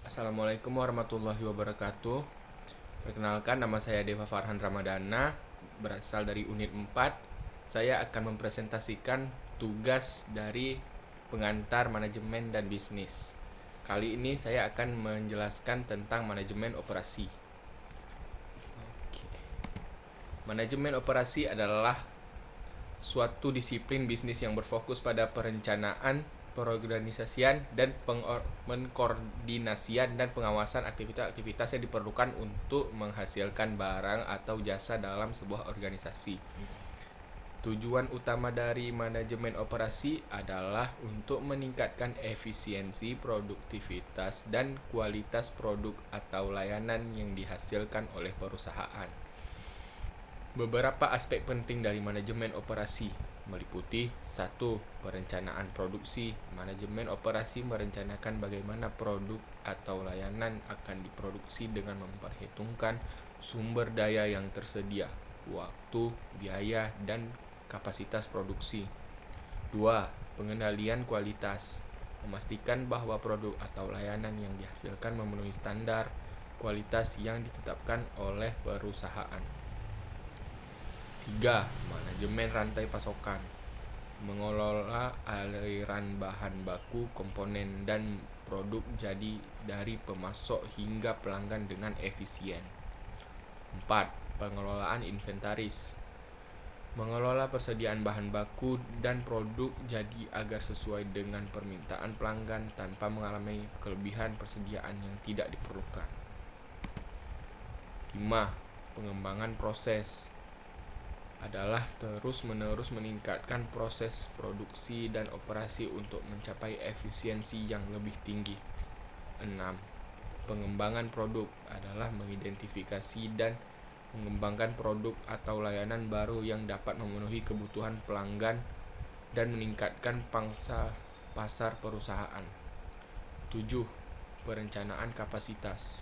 Assalamualaikum warahmatullahi wabarakatuh. Perkenalkan, nama saya Deva Farhan Ramadana, berasal dari unit 4. Saya akan mempresentasikan tugas dari pengantar manajemen dan bisnis. Kali ini saya akan menjelaskan tentang manajemen operasi. Manajemen operasi adalah suatu disiplin bisnis yang berfokus pada perencanaan, perorganisasian, dan mengkoordinasian dan pengawasan aktivitas-aktivitas yang diperlukan untuk menghasilkan barang atau jasa dalam sebuah organisasi. Tujuan utama dari manajemen operasi adalah untuk meningkatkan efisiensi, produktivitas, dan kualitas produk atau layanan yang dihasilkan oleh perusahaan. Beberapa aspek penting dari manajemen operasi meliputi 1. Perencanaan produksi. Manajemen operasi merencanakan bagaimana produk atau layanan akan diproduksi dengan memperhitungkan sumber daya yang tersedia, waktu, biaya, dan kapasitas produksi. 2. Pengendalian kualitas. Memastikan bahwa produk atau layanan yang dihasilkan memenuhi standar kualitas yang ditetapkan oleh perusahaan. 3. Manajemen rantai pasokan. Mengelola aliran bahan baku, komponen, dan produk jadi dari pemasok hingga pelanggan dengan efisien. 4. Pengelolaan inventaris. Mengelola persediaan bahan baku dan produk jadi agar sesuai dengan permintaan pelanggan tanpa mengalami kelebihan persediaan yang tidak diperlukan. 5. Pengembangan proses adalah terus-menerus meningkatkan proses produksi dan operasi untuk mencapai efisiensi yang lebih tinggi. 6. Pengembangan produk adalah mengidentifikasi dan mengembangkan produk atau layanan baru yang dapat memenuhi kebutuhan pelanggan dan meningkatkan pangsa pasar perusahaan. 7. Perencanaan kapasitas.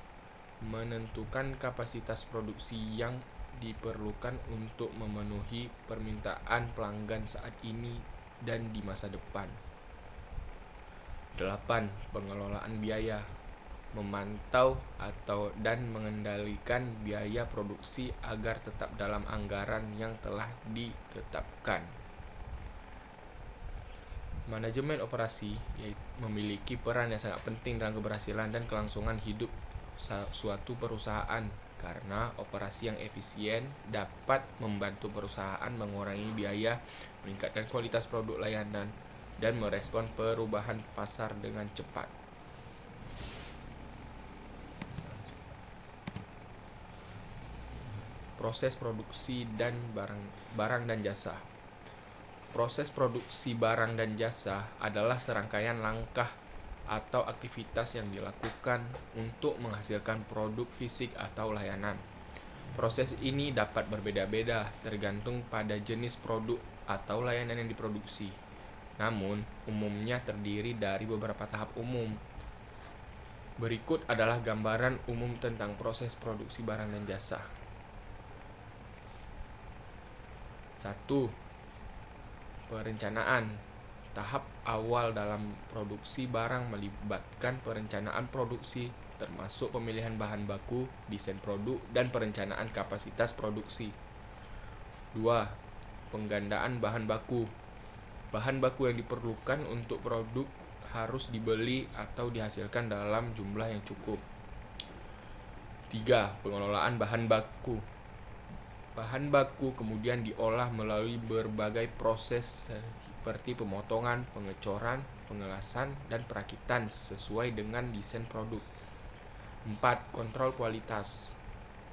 Menentukan kapasitas produksi yang diperlukan untuk memenuhi permintaan pelanggan saat ini dan di masa depan. 8. Pengelolaan biaya. Memantau dan mengendalikan biaya produksi agar tetap dalam anggaran yang telah ditetapkan. Manajemen operasi memiliki peran yang sangat penting dalam keberhasilan dan kelangsungan hidup suatu perusahaan, karena operasi yang efisien dapat membantu perusahaan mengurangi biaya, meningkatkan kualitas produk layanan, dan merespon perubahan pasar dengan cepat. Proses produksi dan barang dan jasa. Proses produksi barang dan jasa adalah serangkaian langkah atau aktivitas yang dilakukan untuk menghasilkan produk fisik atau layanan. Proses ini dapat berbeda-beda tergantung pada jenis produk atau layanan yang diproduksi. Namun, umumnya terdiri dari beberapa tahap umum. Berikut adalah gambaran umum tentang proses produksi barang dan jasa. 1. Perencanaan. Tahap awal dalam produksi barang melibatkan perencanaan produksi, termasuk pemilihan bahan baku, desain produk, dan perencanaan kapasitas produksi. 2. Penggandaan bahan baku. Bahan baku yang diperlukan untuk produk harus dibeli atau dihasilkan dalam jumlah yang cukup. 3. Pengelolaan bahan baku. Bahan baku kemudian diolah melalui berbagai proses seperti pemotongan, pengecoran, pengelasan, dan perakitan sesuai dengan desain produk. 4. Kontrol kualitas.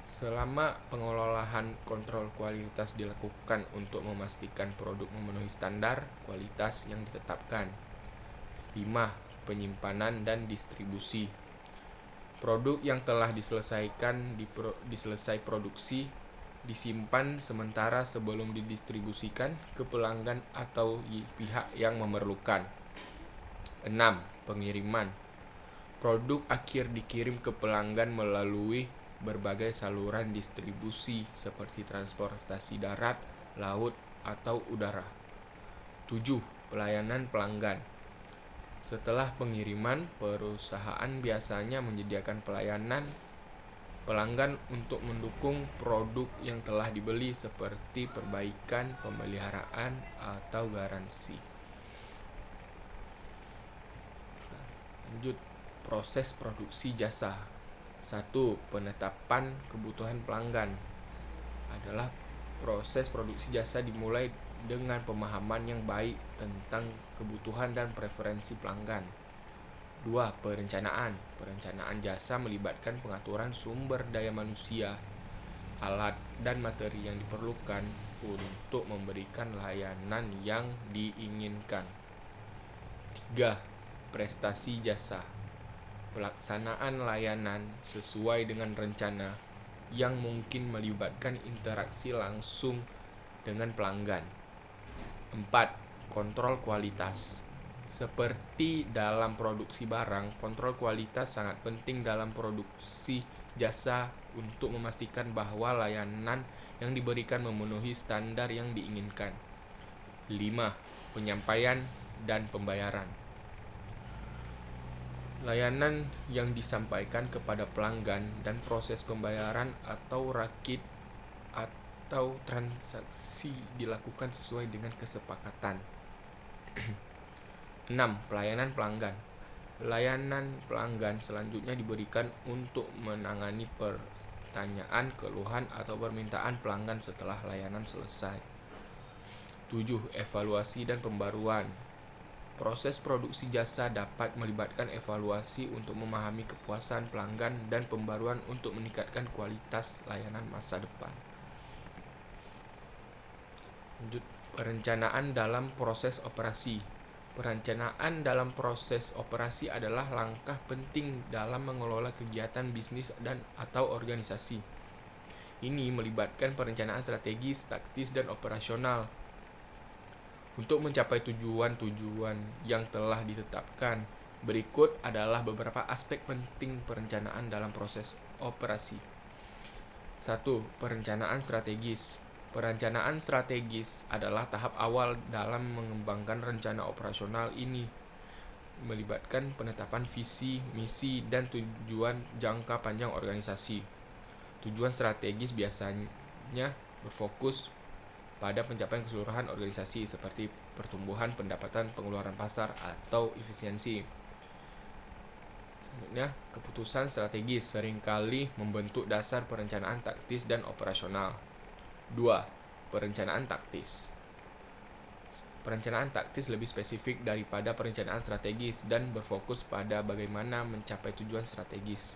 Selama pengolahan, kontrol kualitas dilakukan untuk memastikan produk memenuhi standar kualitas yang ditetapkan. 5. Penyimpanan dan distribusi. Produk yang telah diselesai produksi disimpan sementara sebelum didistribusikan ke pelanggan atau pihak yang memerlukan. 6. Pengiriman. Produk akhir dikirim ke pelanggan melalui berbagai saluran distribusi seperti transportasi darat, laut, atau udara. 7. Pelayanan pelanggan. Setelah pengiriman, perusahaan biasanya menyediakan pelayanan pelanggan untuk mendukung produk yang telah dibeli seperti perbaikan, pemeliharaan, atau garansi. Lanjut, proses produksi jasa. 1. Penetapan kebutuhan pelanggan adalah proses produksi jasa dimulai dengan pemahaman yang baik tentang kebutuhan dan preferensi pelanggan. 2. Perencanaan. Perencanaan jasa melibatkan pengaturan sumber daya manusia, alat, dan materi yang diperlukan untuk memberikan layanan yang diinginkan. 3. Prestasi jasa. Pelaksanaan layanan sesuai dengan rencana yang mungkin melibatkan interaksi langsung dengan pelanggan. 4. Kontrol kualitas. Seperti dalam produksi barang, kontrol kualitas sangat penting dalam produksi jasa untuk memastikan bahwa layanan yang diberikan memenuhi standar yang diinginkan. 5. Penyampaian dan pembayaran. Layanan yang disampaikan kepada pelanggan dan proses pembayaran atau rakit atau transaksi dilakukan sesuai dengan kesepakatan. 6. Pelayanan pelanggan. Layanan pelanggan selanjutnya diberikan untuk menangani pertanyaan, keluhan, atau permintaan pelanggan setelah layanan selesai. 7. Evaluasi dan pembaruan. Proses produksi jasa dapat melibatkan evaluasi untuk memahami kepuasan pelanggan dan pembaruan untuk meningkatkan kualitas layanan masa depan. Lanjut, perencanaan dalam proses operasi. Perencanaan dalam proses operasi adalah langkah penting dalam mengelola kegiatan bisnis dan atau organisasi. Ini melibatkan perencanaan strategis, taktis, dan operasional. Untuk mencapai tujuan-tujuan yang telah ditetapkan, berikut adalah beberapa aspek penting perencanaan dalam proses operasi. 1. Perencanaan strategis. Perencanaan strategis adalah tahap awal dalam mengembangkan rencana operasional. Ini melibatkan penetapan visi, misi, dan tujuan jangka panjang organisasi. Tujuan strategis biasanya berfokus pada pencapaian keseluruhan organisasi seperti pertumbuhan pendapatan, pengeluaran pasar, atau efisiensi. Selanjutnya, keputusan strategis seringkali membentuk dasar perencanaan taktis dan operasional. 2. Perencanaan taktis. Perencanaan taktis lebih spesifik daripada perencanaan strategis dan berfokus pada bagaimana mencapai tujuan strategis.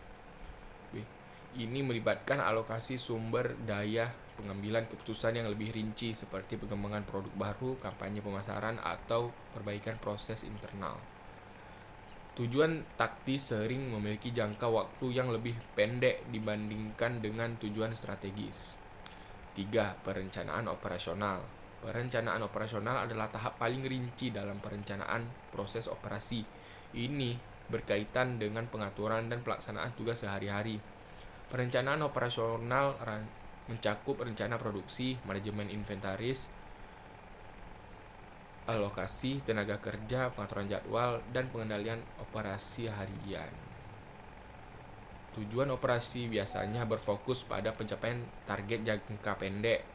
Ini melibatkan alokasi sumber daya, pengambilan keputusan yang lebih rinci seperti pengembangan produk baru, kampanye pemasaran, atau perbaikan proses internal. Tujuan taktis sering memiliki jangka waktu yang lebih pendek dibandingkan dengan tujuan strategis. 3. Perencanaan operasional. Perencanaan operasional adalah tahap paling rinci dalam perencanaan proses operasi. Ini berkaitan dengan pengaturan dan pelaksanaan tugas sehari-hari. Perencanaan operasional mencakup rencana produksi, manajemen inventaris, alokasi tenaga kerja, pengaturan jadwal, dan pengendalian operasi harian. Tujuan operasi biasanya berfokus pada pencapaian target jangka pendek,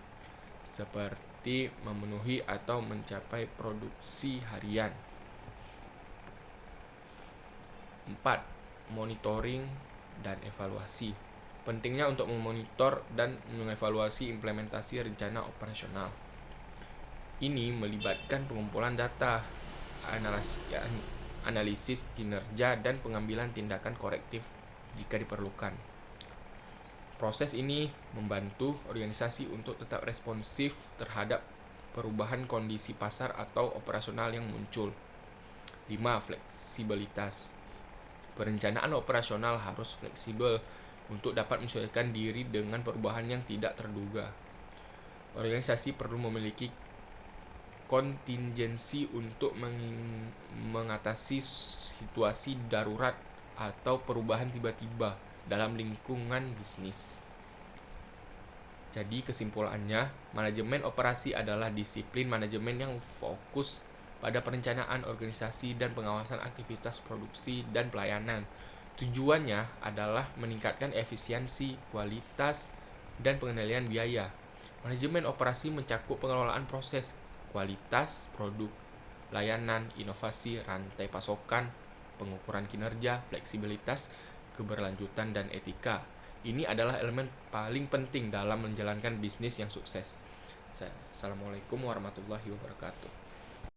seperti memenuhi atau mencapai produksi harian. 4. Monitoring dan evaluasi. Pentingnya untuk memonitor dan mengevaluasi implementasi rencana operasional. Ini melibatkan pengumpulan data, analisis kinerja, dan pengambilan tindakan korektif jika diperlukan. Proses ini membantu organisasi untuk tetap responsif terhadap perubahan kondisi pasar atau operasional yang muncul. 5. Fleksibilitas. Perencanaan operasional harus fleksibel untuk dapat menyesuaikan diri dengan perubahan yang tidak terduga. Organisasi perlu memiliki kontingensi untuk mengatasi situasi darurat atau perubahan tiba-tiba dalam lingkungan bisnis. Jadi kesimpulannya, manajemen operasi adalah disiplin manajemen yang fokus pada perencanaan organisasi dan pengawasan aktivitas produksi dan pelayanan. Tujuannya adalah meningkatkan efisiensi, kualitas, dan pengendalian biaya. Manajemen operasi mencakup pengelolaan proses, kualitas, produk, layanan, inovasi, rantai pasokan, pengukuran kinerja, fleksibilitas, keberlanjutan, dan etika. Ini adalah elemen paling penting dalam menjalankan bisnis yang sukses. Assalamualaikum warahmatullahi wabarakatuh.